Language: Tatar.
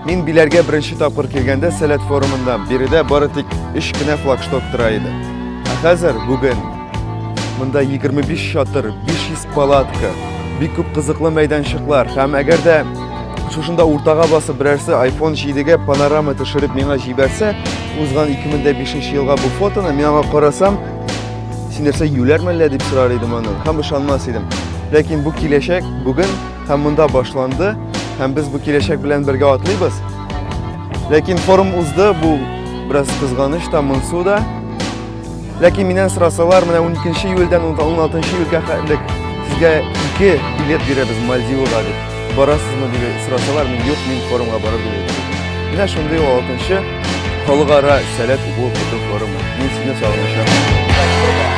Мин биләргә беренче тапкыр килгәндә Сәләт форумында биредә бары тик 3 кенә флагшток тора иде. Хәзер бүген монда 25 чатыр, 500 палатка, бик күп кызыклы мәйданчыклар һәм әгәр дә шушында уртага басып берәрсе iPhone 7-гә панорама төшереп миңа җибәрсә, узган 2005 елга бу фотоны мин аңа карасам, син нәрсә юләрме әллә дип сорар идем аны, һәм ышанмас идем. Ләкин бу киләчәк бүген һәм монда башланды, һәм без бу киләчәк белән бергә атлыйбыз. Ләкин форум узды, бу бераз кызганыч та, моңсу да. Ләкин миннән сорасалар, менә 12 июльдән 16 июльгә хәтлек сезгә 2 билет бирәбез Мальдивага дип. Барасызмы дип сорасалар, мин юк, мин форумга барып дидем. Менә шундый 6-нчы халыкара Сәләт форумы. Мин сезне сагынышам.